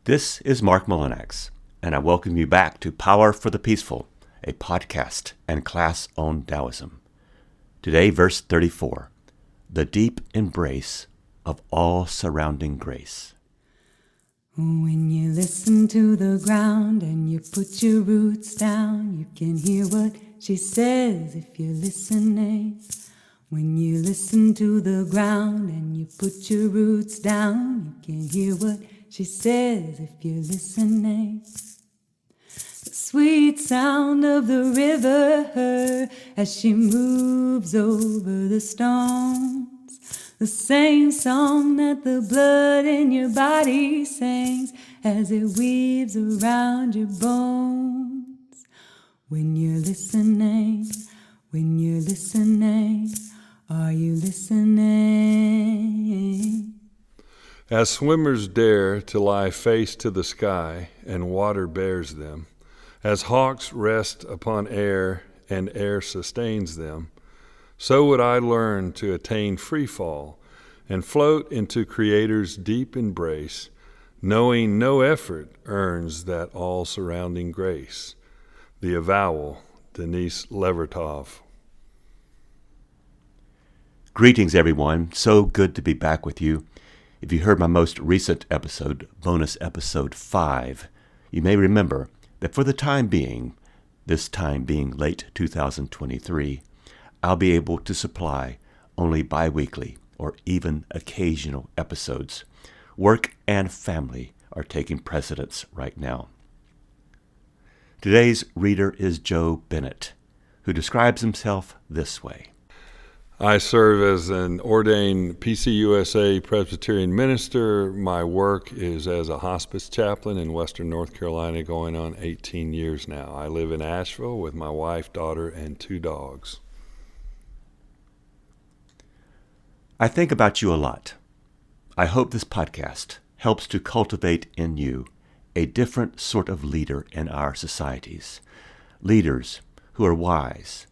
This is Marc Mullinax, and I welcome you back to Power for the Peaceful, a podcast and class on Taoism. Today, verse 34, the deep embrace of all surrounding grace. When you listen to the ground and you put your roots down, you can hear what she says if you're listening. When you listen to the ground and you put your roots down, you can hear what she says if you're listening. The sweet sound of the river as she moves over the stones. The same song that the blood in your body sings as it weaves around your bones. When you're listening, are you listening? As swimmers dare to lie face to the sky, and water bears them, as hawks rest upon air, and air sustains them, so would I learn to attain free fall, and float into Creator's deep embrace, knowing no effort earns that all-surrounding grace. The Avowal, Denise Levertov. Greetings, everyone. So good to be back with you. If you heard my most recent episode, bonus episode 5, you may remember that for the time being, this time being late 2023, I'll be able to supply only bi-weekly or even occasional episodes. Work and family are taking precedence right now. Today's reader is Joe Bennett, who describes himself this way. I serve as an ordained PCUSA Presbyterian minister. My work is as a hospice chaplain in Western North Carolina, going on 18 years now. I live in Asheville with my wife, daughter, and 2 dogs. I think about you a lot. I hope this podcast helps to cultivate in you a different sort of leader in our societies. Leaders who are wise,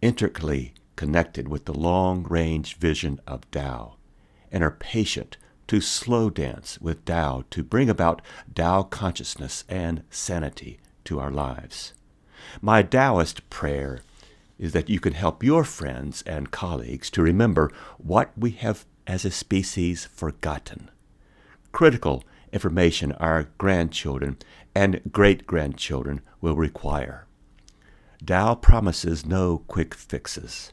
intricately connected with the long-range vision of Tao, and are patient to slow dance with Tao to bring about Tao consciousness and sanity to our lives. My Taoist prayer is that you can help your friends and colleagues to remember what we have as a species forgotten. Critical information our grandchildren and great-grandchildren will require. Tao promises no quick fixes.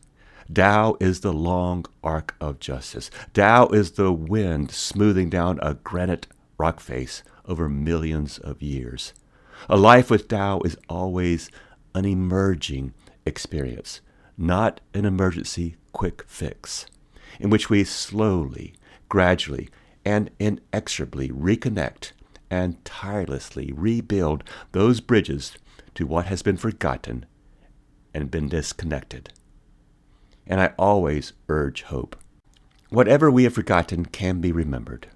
Tao is the long arc of justice. Tao is the wind smoothing down a granite rock face over millions of years. A life with Tao is always an emerging experience, not an emergency quick fix, in which we slowly, gradually, and inexorably reconnect and tirelessly rebuild those bridges to what has been forgotten and been disconnected. And I always urge hope. Whatever we have forgotten can be remembered.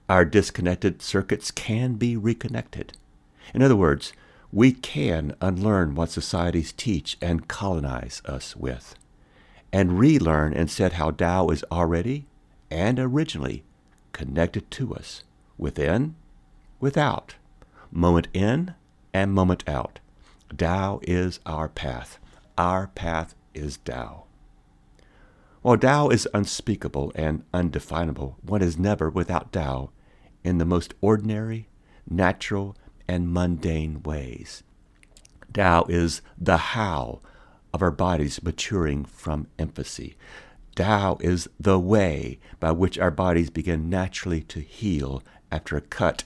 Our disconnected circuits can be reconnected. In other words, we can unlearn what societies teach and colonize us with, and relearn instead how Tao is already and originally connected to us, within, without, moment in and moment out. Tao is our path. Our path is Tao. While Tao is unspeakable and undefinable, one is never without Tao in the most ordinary, natural, and mundane ways. Tao is the how of our bodies maturing from infancy. Tao is the way by which our bodies begin naturally to heal after a cut,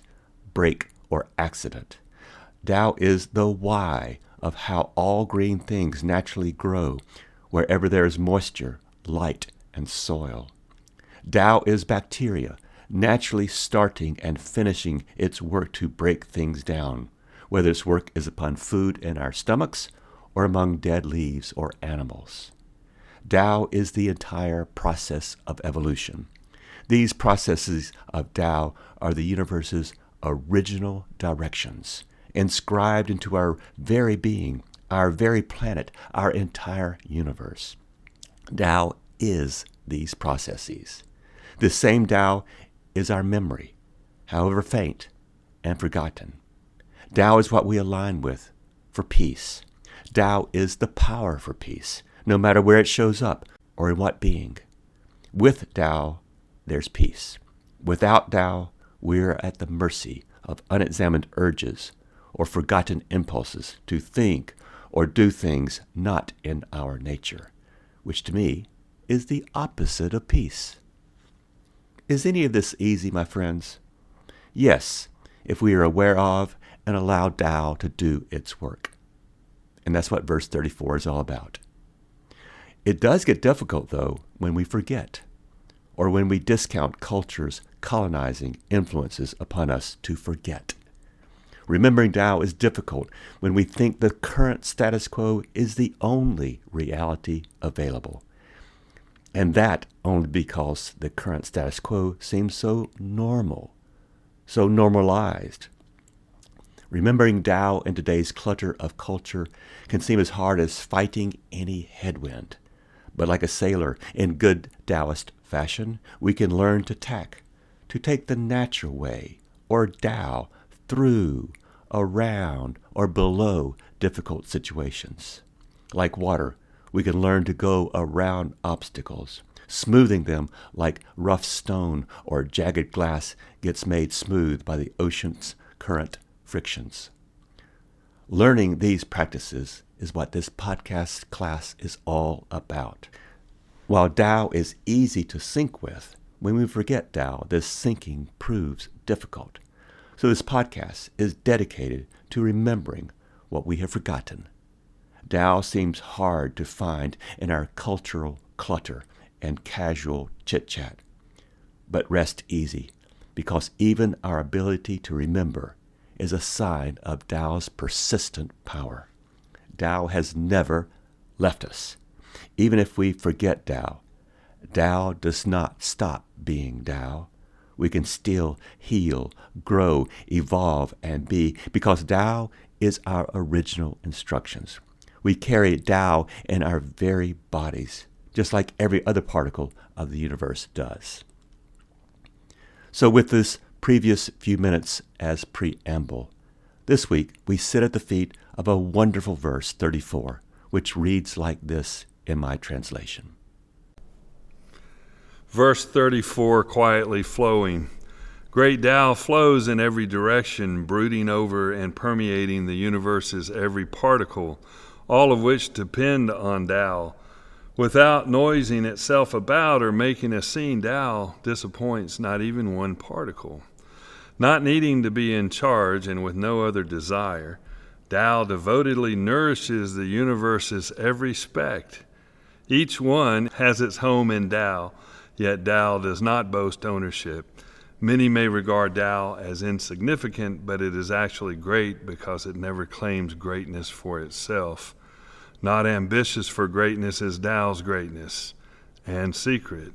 break, or accident. Tao is the why of how all green things naturally grow wherever there is moisture, light, and soil. Tao is bacteria, naturally starting and finishing its work to break things down, whether its work is upon food in our stomachs or among dead leaves or animals. Tao is the entire process of evolution. These processes of Tao are the universe's original directions, inscribed into our very being, our very planet, our entire universe. Tao is these processes. This same Tao is our memory, however faint, and forgotten. Tao is what we align with for peace. Tao is the power for peace, no matter where it shows up or in what being. With Tao, there's peace. Without Tao, we're at the mercy of unexamined urges or forgotten impulses to think or do things not in our nature, which to me is the opposite of peace. Is any of this easy, my friends? Yes, if we are aware of and allow Tao to do its work. And that's what verse 34 is all about. It does get difficult, though, when we forget, or when we discount culture's colonizing influences upon us to forget. Remembering Tao is difficult when we think the current status quo is the only reality available. And that only because the current status quo seems so normal, so normalized. Remembering Tao in today's clutter of culture can seem as hard as fighting any headwind. But like a sailor in good Taoist fashion, we can learn to tack, to take the natural way, or Tao, through, around, or below difficult situations. Like water, we can learn to go around obstacles, smoothing them like rough stone or jagged glass gets made smooth by the ocean's current frictions. Learning these practices is what this podcast class is all about. While Tao is easy to sync with, when we forget Tao, this syncing proves difficult. So this podcast is dedicated to remembering what we have forgotten. Tao seems hard to find in our cultural clutter and casual chit-chat. But rest easy, because even our ability to remember is a sign of Tao's persistent power. Tao has never left us. Even if we forget Tao, Tao does not stop being Tao. We can still heal, grow, evolve, and be, because Tao is our original instructions. We carry Tao in our very bodies, just like every other particle of the universe does. So with this previous few minutes as preamble, this week we sit at the feet of a wonderful verse 34, which reads like this in my translation. Verse 34, quietly flowing. Great Tao flows in every direction, brooding over and permeating the universe's every particle, all of which depend on Tao. Without noising itself about or making a scene, Tao disappoints not even one particle. Not needing to be in charge and with no other desire, Tao devotedly nourishes the universe's every speck. Each one has its home in Tao, yet Tao does not boast ownership. Many may regard Tao as insignificant, but it is actually great because it never claims greatness for itself. Not ambitious for greatness is Tao's greatness and secret.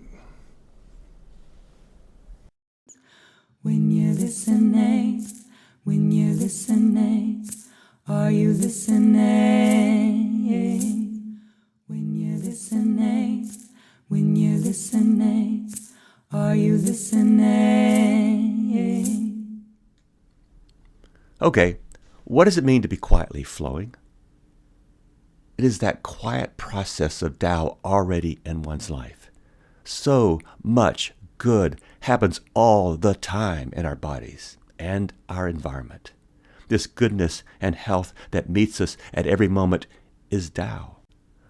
When you're listening, are you listening? When you're listening, are you listening? Okay, what does it mean to be quietly flowing? It is that quiet process of Tao already in one's life. So much good happens all the time in our bodies and our environment. This goodness and health that meets us at every moment is Tao.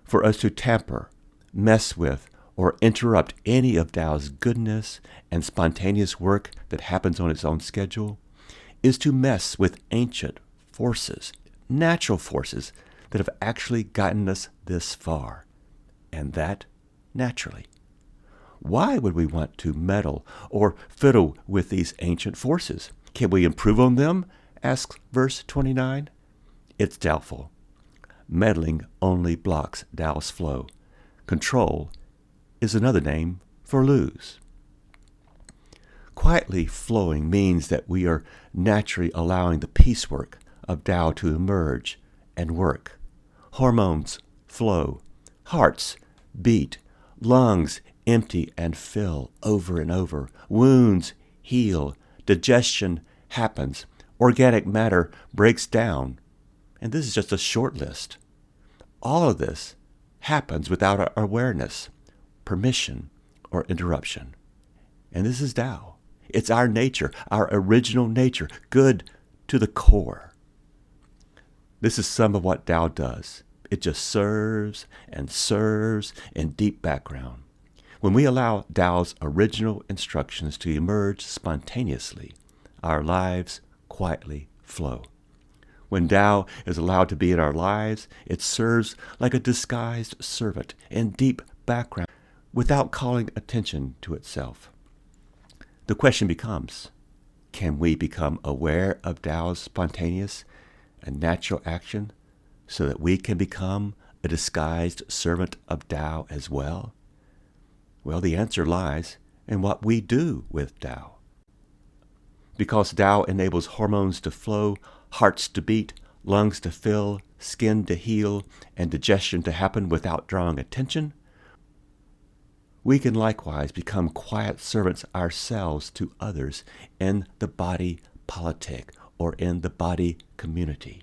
For us to tamper, mess with, or interrupt any of Tao's goodness and spontaneous work that happens on its own schedule is to mess with ancient forces, natural forces that have actually gotten us this far, and that naturally. Why would we want to meddle or fiddle with these ancient forces? Can we improve on them? Asks verse 29. It's doubtful. Meddling only blocks Tao's flow. Control is another name for lose. Quietly flowing means that we are naturally allowing the piecework of Tao to emerge and work. Hormones flow, hearts beat, lungs empty and fill over and over, wounds heal, digestion happens, Organic matter breaks down, and this is just a short list. All of this happens without our awareness, permission, or interruption. And this is Tao. It's our nature, our original nature, good to the core. This is some of what Tao does. It just serves and serves in deep background. When we allow Tao's original instructions to emerge spontaneously, our lives quietly flow. When Tao is allowed to be in our lives, it serves like a disguised servant in deep background without calling attention to itself. The question becomes, can we become aware of Tao's spontaneous and natural action so that we can become a disguised servant of Tao as well? Well, the answer lies in what we do with Tao. Because Tao enables hormones to flow, hearts to beat, lungs to fill, skin to heal, and digestion to happen without drawing attention, we can likewise become quiet servants ourselves to others in the body politic or in the body community.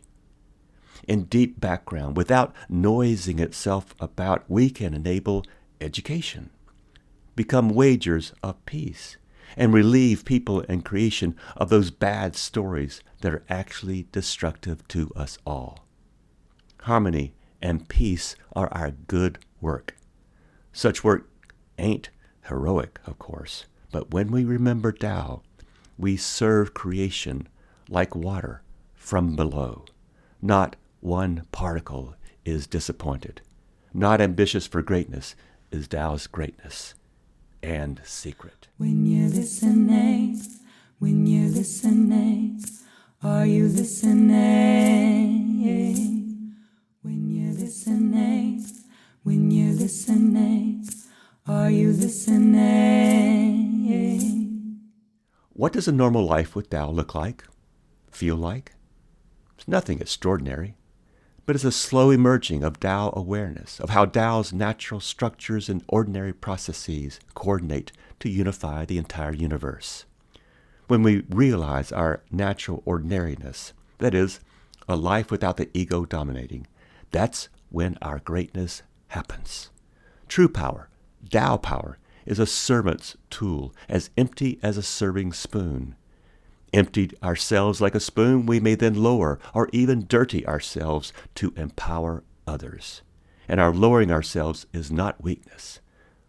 In deep background, without noising itself about, we can enable education, become wagers of peace, and relieve people and creation of those bad stories that are actually destructive to us all. Harmony and peace are our good work. Such work ain't heroic, of course, but when we remember Tao, we serve creation like water from below. Not one particle is disappointed. Not ambitious for greatness is Tao's greatness and secret. When you're listening, are you listening? When you're listening, are you listening? What does a normal life with Tao look like? Feel like? It's nothing extraordinary, but it's a slow emerging of Tao awareness, of how Tao's natural structures and ordinary processes coordinate to unify the entire universe. When we realize our natural ordinariness, that is, a life without the ego dominating, that's when our greatness happens. True power, Tao power, is a servant's tool, as empty as a serving spoon. Emptied ourselves like a spoon, we may then lower or even dirty ourselves to empower others. And our lowering ourselves is not weakness,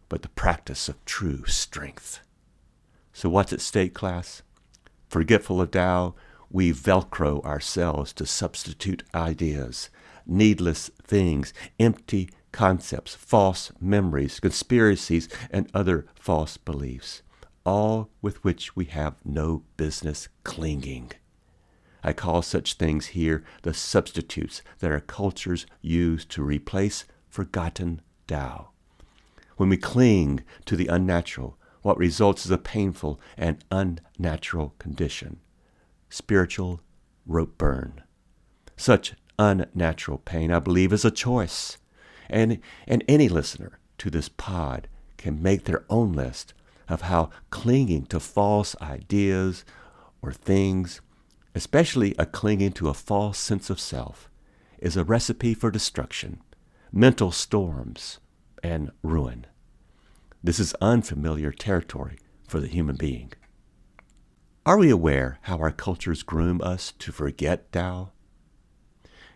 but the practice of true strength. So what's at stake, class? Forgetful of Tao, we Velcro ourselves to substitute ideas, needless things, empty concepts, false memories, conspiracies, and other false beliefs, all with which we have no business clinging. I call such things here the substitutes that our cultures use to replace forgotten Tao. When we cling to the unnatural, what results is a painful and unnatural condition, spiritual rope burn. Such unnatural pain, I believe, is a choice. And any listener to this pod can make their own list of how clinging to false ideas or things, especially a clinging to a false sense of self, is a recipe for destruction, mental storms, and ruin. This is unfamiliar territory for the human being. Are we aware how our cultures groom us to forget Tao?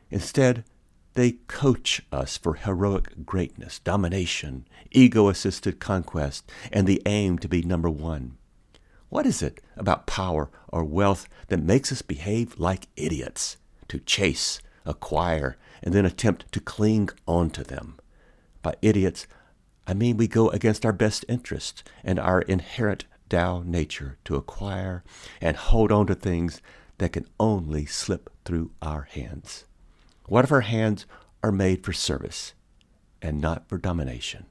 Instead, they coach us for heroic greatness, domination, ego-assisted conquest, and the aim to be number one. What is it about power or wealth that makes us behave like idiots, to chase, acquire, and then attempt to cling onto them? By idiots, I mean we go against our best interests and our inherent Tao nature to acquire and hold on to things that can only slip through our hands. What if our hands are made for service and not for domination?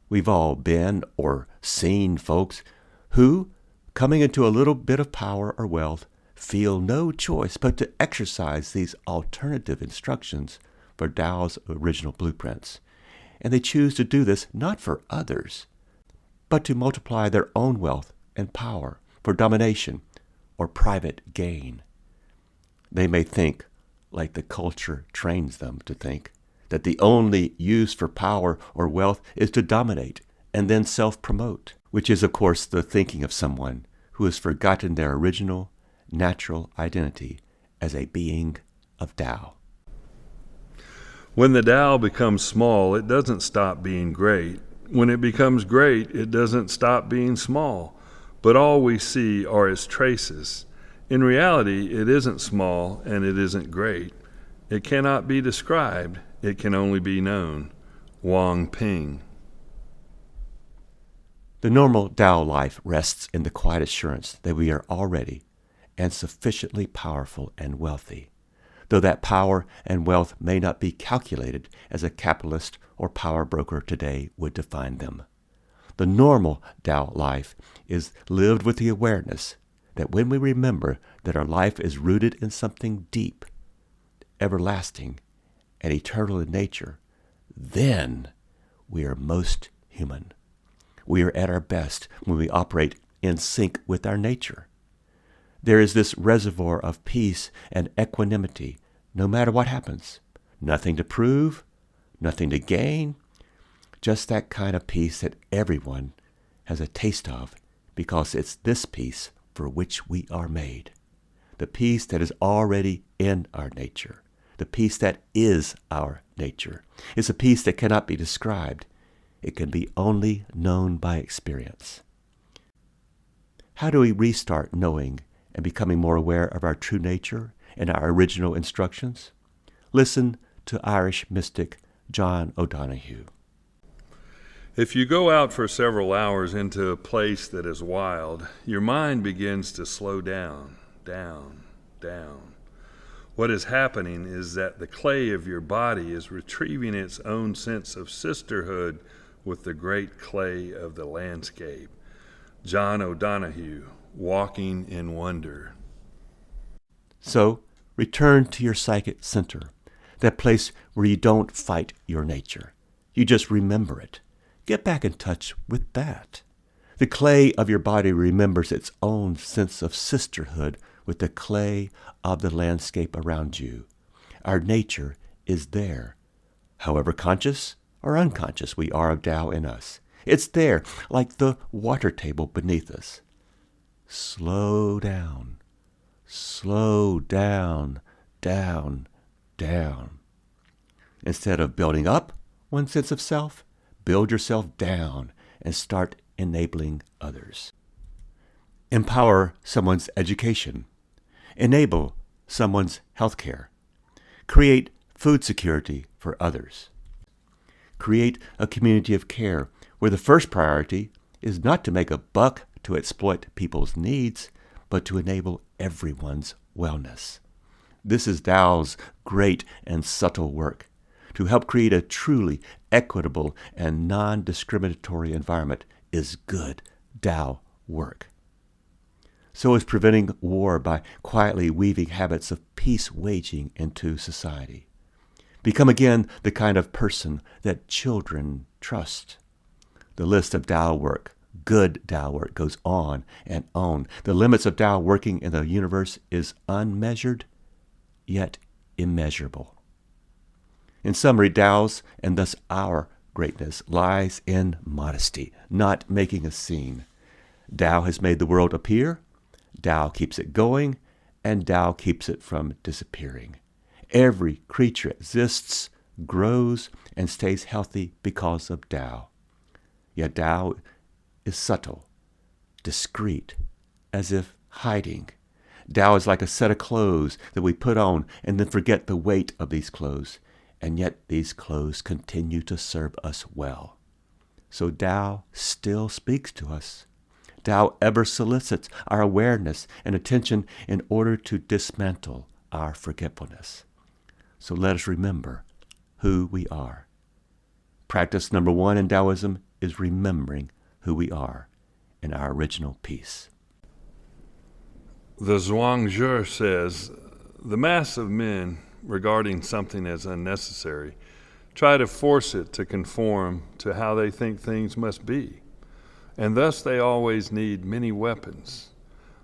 We've all been or seen folks who, coming into a little bit of power or wealth, feel no choice but to exercise these alternative instructions for Tao's original blueprints. And they choose to do this not for others, but to multiply their own wealth and power for domination or private gain. They may think, like the culture trains them to think, that the only use for power or wealth is to dominate and then self-promote, which is, of course, the thinking of someone who has forgotten their original, natural identity as a being of Tao. When the Tao becomes small, it doesn't stop being great. When it becomes great, it doesn't stop being small. But all we see are its traces. In reality, it isn't small and it isn't great. It cannot be described. It can only be known. Wang Ping. The normal Tao life rests in the quiet assurance that we are already and sufficiently powerful and wealthy, though that power and wealth may not be calculated as a capitalist or power broker today would define them. The normal Tao life is lived with the awareness that when we remember that our life is rooted in something deep, everlasting, and eternal in nature, then we are most human. We are at our best when we operate in sync with our nature. There is this reservoir of peace and equanimity no matter what happens. Nothing to prove, nothing to gain, just that kind of peace that everyone has a taste of because it's this peace for which we are made. The peace that is already in our nature. The peace that is our nature. It's a peace that cannot be described. It can be only known by experience. How do we restart knowing and becoming more aware of our true nature and our original instructions? Listen to Irish mystic John O'Donohue. If you go out for several hours into a place that is wild, your mind begins to slow down, down, down. What is happening is that the clay of your body is retrieving its own sense of sisterhood with the great clay of the landscape. John O'Donohue, Walking in Wonder. So, return to your psychic center, that place where you don't fight your nature. You just remember it. Get back in touch with that. The clay of your body remembers its own sense of sisterhood with the clay of the landscape around you. Our nature is there. However conscious or unconscious we are of Tao in us, it's there, like the water table beneath us. Slow down, down, down. Instead of building up one sense of self, build yourself down and start enabling others. Empower someone's education. Enable someone's health care. Create food security for others. Create a community of care where the first priority is not to make a buck to exploit people's needs, but to enable everyone's wellness. This is Tao's great and subtle work, to help create a truly equitable and non-discriminatory environment is good Tao work. So is preventing war by quietly weaving habits of peace waging into society. Become again the kind of person that children trust. The list of Tao work, good Tao work, goes on and on. The limits of Tao working in the universe is unmeasured, yet immeasurable. In summary, Tao's, and thus our greatness, lies in modesty, not making a scene. Tao has made the world appear, Tao keeps it going, and Tao keeps it from disappearing. Every creature exists, grows, and stays healthy because of Tao. Yet Tao is subtle, discreet, as if hiding. Tao is like a set of clothes that we put on and then forget the weight of these clothes. And yet these clothes continue to serve us well. So Tao still speaks to us. Tao ever solicits our awareness and attention in order to dismantle our forgetfulness. So let us remember who we are. Practice number 1 in Taoism is remembering who we are in our original peace. The Zhuangzi says, the mass of men, regarding something as unnecessary, try to force it to conform to how they think things must be, and thus they always need many weapons.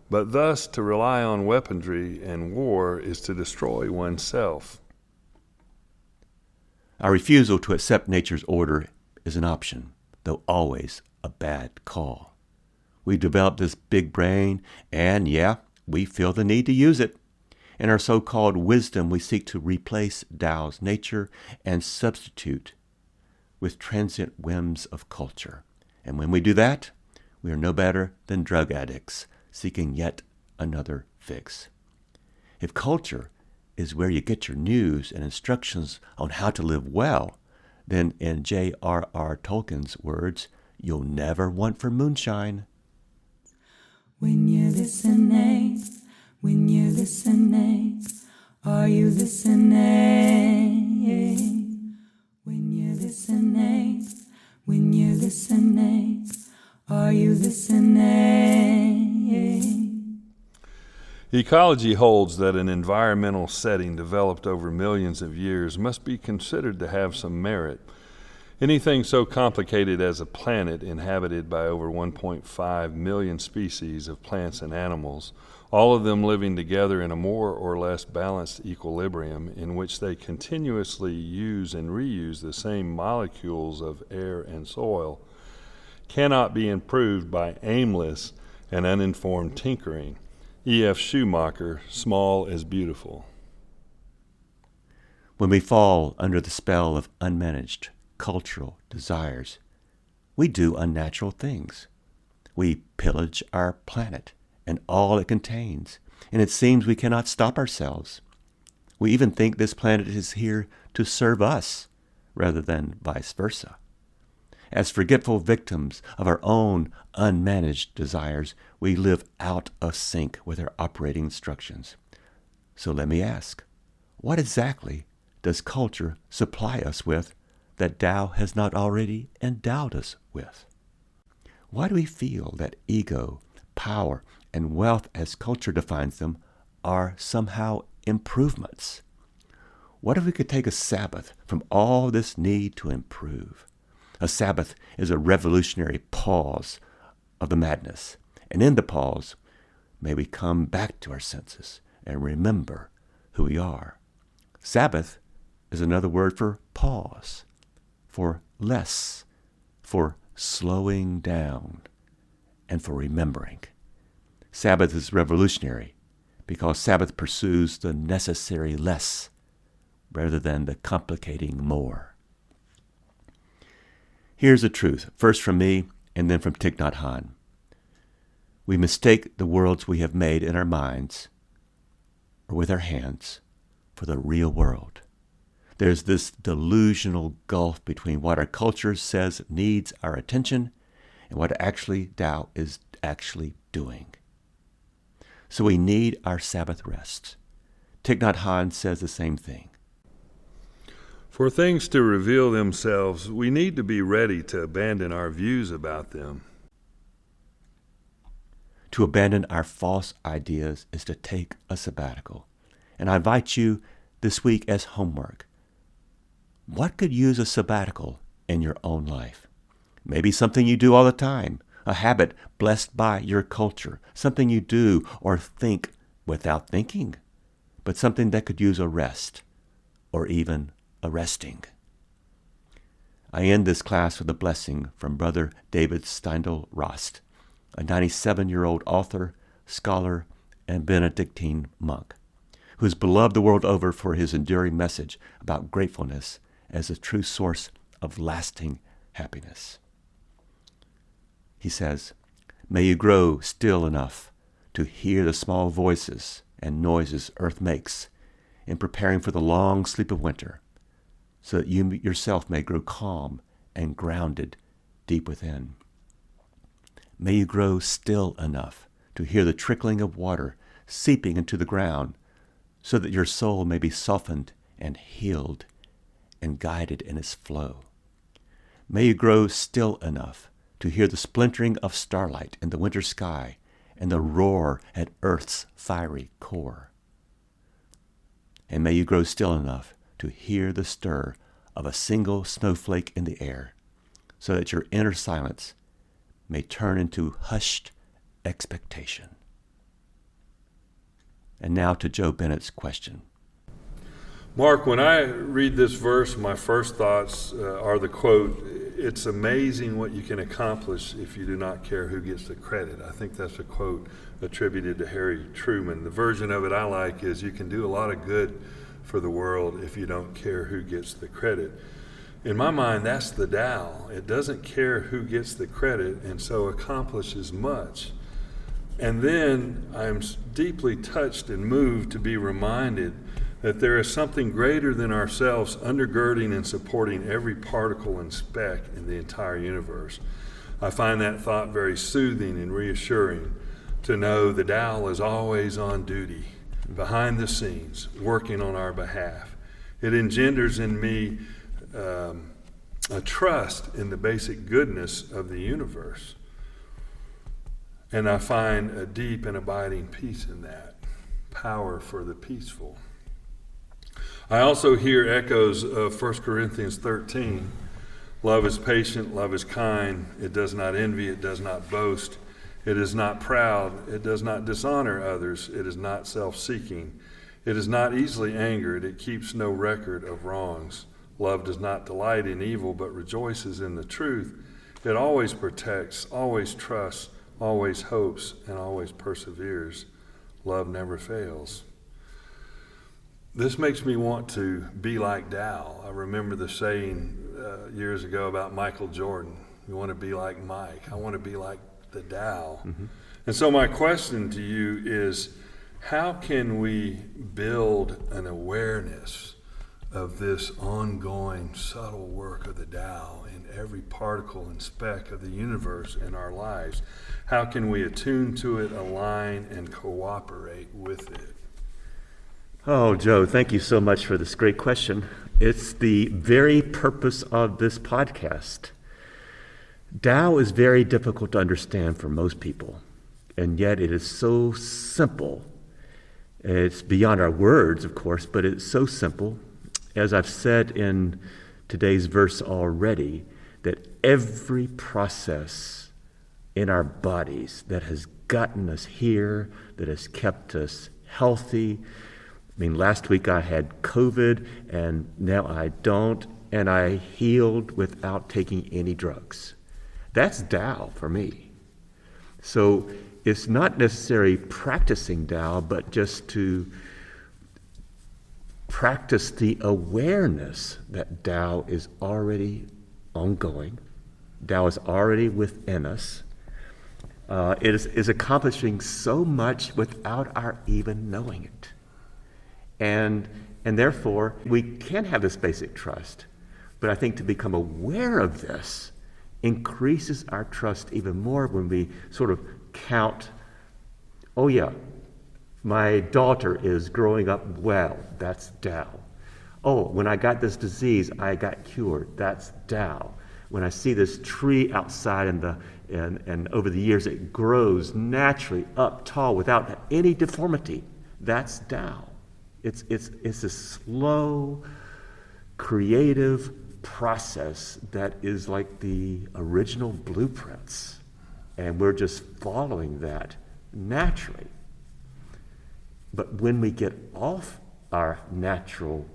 But thus to rely on weaponry and war is to destroy oneself. Our refusal to accept nature's order is an option, though always a bad call. We develop this big brain, and we feel the need to use it. In our so-called wisdom, we seek to replace Tao's nature and substitute with transient whims of culture. And when we do that, we are no better than drug addicts seeking yet another fix. If culture is where you get your news and instructions on how to live well, then in J.R.R. Tolkien's words, you'll never want for moonshine. When you're listening, are you listening? When you're listening, are you listening? Ecology holds that an environmental setting developed over millions of years must be considered to have some merit. Anything so complicated as a planet inhabited by over 1.5 million species of plants and animals, all of them living together in a more or less balanced equilibrium in which they continuously use and reuse the same molecules of air and soil, cannot be improved by aimless and uninformed tinkering. E.F. Schumacher, Small is Beautiful. When we fall under the spell of unmanaged cultural desires, we do unnatural things. We pillage our planet and all it contains, and it seems we cannot stop ourselves. We even think this planet is here to serve us, rather than vice versa. As forgetful victims of our own unmanaged desires, we live out of sync with our operating instructions. So let me ask, what exactly does culture supply us with that Tao has not already endowed us with? Why do we feel that ego, power, and wealth, as culture defines them, are somehow improvements? What if we could take a Sabbath from all this need to improve? A Sabbath is a revolutionary pause of the madness, and in the pause, may we come back to our senses and remember who we are. Sabbath is another word for pause, for less, for slowing down, and for remembering. Sabbath is revolutionary because Sabbath pursues the necessary less rather than the complicating more. Here's the truth, first from me and then from Thich Nhat Hanh. We mistake the worlds we have made in our minds or with our hands for the real world. There's this delusional gulf between what our culture says needs our attention and what actually Tao is actually doing. So we need our Sabbath rest. Thich Nhat Hanh says the same thing. For things to reveal themselves, we need to be ready to abandon our views about them. To abandon our false ideas is to take a sabbatical. And I invite you this week as homework. What could use a sabbatical in your own life? Maybe something you do all the time, a habit blessed by your culture, something you do or think without thinking, but something that could use a rest or even a resting. I end this class with a blessing from Brother David Steindl-Rast, a 97-year-old author, scholar, and Benedictine monk, who is beloved the world over for his enduring message about gratefulness as a true source of lasting happiness. He says, "May you grow still enough to hear the small voices and noises earth makes in preparing for the long sleep of winter, so that you yourself may grow calm and grounded deep within. May you grow still enough to hear the trickling of water seeping into the ground, so that your soul may be softened and healed and guided in its flow. May you grow still enough to hear the splintering of starlight in the winter sky and the roar at Earth's fiery core. And may you grow still enough to hear the stir of a single snowflake in the air, so that your inner silence may turn into hushed expectation." And now to Joe Bennett's question. Mark, when I read this verse, my first thoughts are the quote, "It's amazing what you can accomplish if you do not care who gets the credit." I think that's a quote attributed to Harry Truman. The version of it I like is, "You can do a lot of good for the world if you don't care who gets the credit." In my mind, that's the Tao. It doesn't care who gets the credit, and so accomplishes much. And then I'm deeply touched and moved to be reminded that there is something greater than ourselves undergirding and supporting every particle and speck in the entire universe. I find that thought very soothing and reassuring, to know the Tao is always on duty, behind the scenes, working on our behalf. It engenders in me a trust in the basic goodness of the universe. And I find a deep and abiding peace in that, power for the peaceful. I also hear echoes of 1 Corinthians 13. Love is patient, love is kind, it does not envy, it does not boast, it is not proud, it does not dishonor others, it is not self-seeking, it is not easily angered, it keeps no record of wrongs. Love does not delight in evil, but rejoices in the truth. It always protects, always trusts, always hopes, and always perseveres. Love never fails. This makes me want to be like Tao. I remember the saying years ago about Michael Jordan. You want to be like Mike. I want to be like the Tao. Mm-hmm. And so my question to you is, how can we build an awareness of this ongoing subtle work of the Tao in every particle and speck of the universe in our lives? How can we attune to it, align, and cooperate with it? Oh, Joe, thank you so much for this great question. It's the very purpose of this podcast. Tao is very difficult to understand for most people, and yet it is so simple. It's beyond our words, of course, but it's so simple. As I've said in today's verse already, that every process in our bodies that has gotten us here, that has kept us healthy. I mean, last week I had COVID, and now I don't, and I healed without taking any drugs. That's Tao for me. So it's not necessarily practicing Tao, but just to practice the awareness that Tao is already ongoing. Tao is already within us. It is accomplishing so much without our even knowing it. And therefore, we can have this basic trust. But I think to become aware of this increases our trust even more when we sort of count, oh yeah, my daughter is growing up well, that's Tao. Oh, when I got this disease, I got cured, that's Tao. When I see this tree outside and over the years it grows naturally up tall without any deformity, that's Tao. It's a slow, creative process that is like the original blueprints, and we're just following that naturally. But when we get off our natural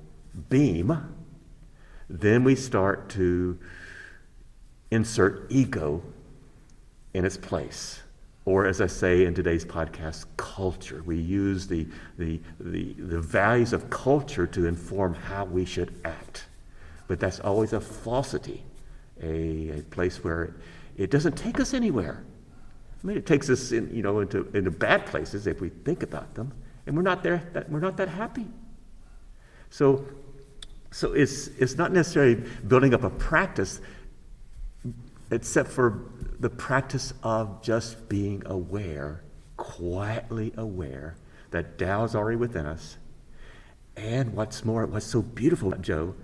beam, then we start to insert ego in its place. Or, as I say in today's podcast, culture. We use the values of culture to inform how we should act. But that's always a falsity, a place where it doesn't take us anywhere. I mean, it takes us into bad places if we think about them, and we're not that happy. So it's not necessarily building up a practice, except for the practice of just being aware, quietly aware, that Tao is already within us. And what's so beautiful, Joe,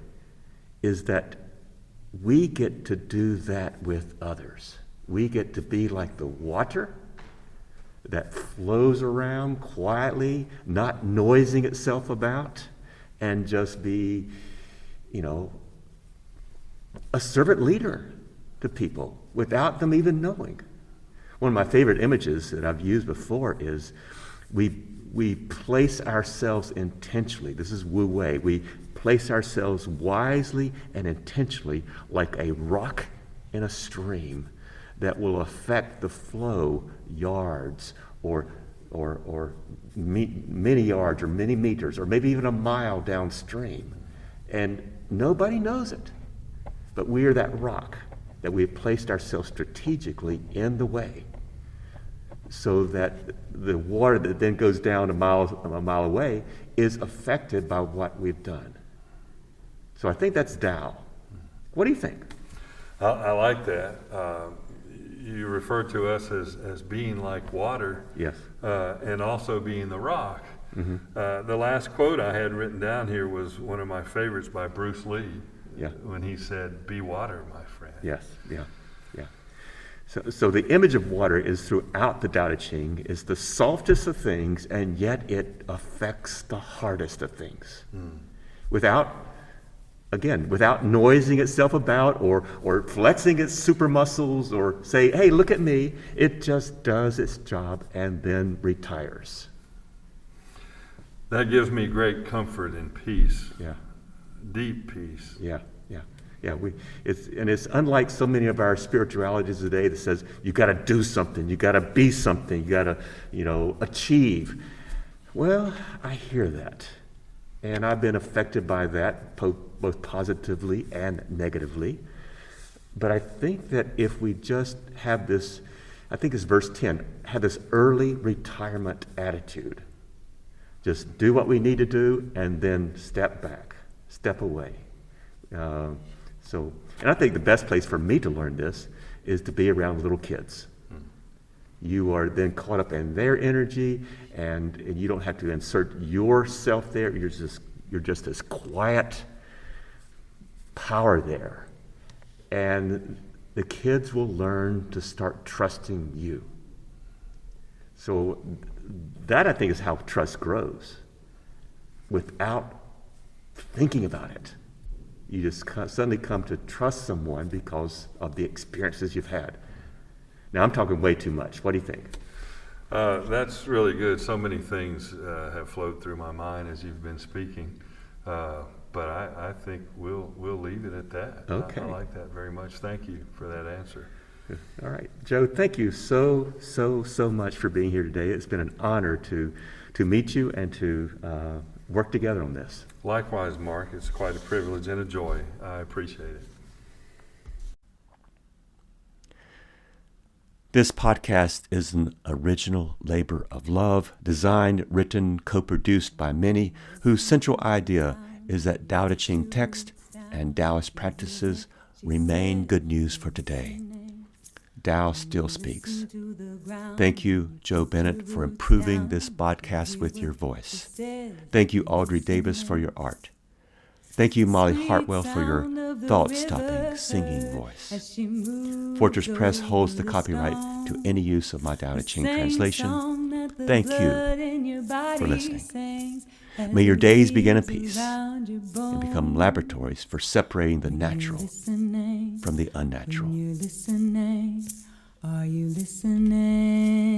is that we get to do that with others. We get to be like the water that flows around quietly, not noising itself about, and just be, a servant leader to people without them even knowing. One of my favorite images that I've used before is we we place ourselves intentionally. This is Wu Wei. We place ourselves wisely and intentionally like a rock in a stream that will affect the flow yards or many yards or many meters or maybe even a mile downstream. And nobody knows it. But we are that rock that we have placed ourselves strategically in the way so that the water that then goes down a mile away is affected by what we've done. So I think that's Tao. What do you think? I like that. You refer to us as being like water, Yes. And also being the rock. Mm-hmm. The last quote I had written down here was one of my favorites by Bruce Lee, Yeah. when he said, "Be water, my friend." Yes, yeah. So the image of water is throughout the Tao Te Ching, is the softest of things, and yet it affects the hardest of things. Without noising itself about or flexing its super muscles or say, hey, look at me. It just does its job and then retires. That gives me great comfort and peace. Yeah. Deep peace. Yeah. It's unlike so many of our spiritualities today that says you got to do something, you got to be something, you got to, achieve. Well, I hear that, and I've been affected by that both positively and negatively. But I think that if we just have this, I think it's verse 10, have this early retirement attitude. Just do what we need to do and then step back, step away. And I think the best place for me to learn this is to be around little kids. You are then caught up in their energy, and you don't have to insert yourself there. You're just this quiet power there. And the kids will learn to start trusting you. So that, I think, is how trust grows. Without thinking about it. You just suddenly come to trust someone because of the experiences you've had. Now, I'm talking way too much. What do you think? That's really good. So many things have flowed through my mind as you've been speaking. But I think we'll leave it at that. Okay. I like that very much. Thank you for that answer. All right. Joe, thank you so much for being here today. It's been an honor to meet you and to work together on this. Likewise, Mark. It's quite a privilege and a joy. I appreciate it. This podcast is an original labor of love, designed, written, co-produced by many, whose central idea is that Tao Te Ching text and Taoist practices remain good news for today. Tao still speaks. Thank you, Joe Bennett, for improving this podcast with your voice. Thank you, Audrey Davis, for your art. Thank you, Molly Hartwell, for your thought-stopping singing voice. Fortress Press holds the copyright to any use of my Tao Te Ching translation. Thank you for listening. May your days begin in peace and become laboratories for separating the natural from the unnatural. Are you listening?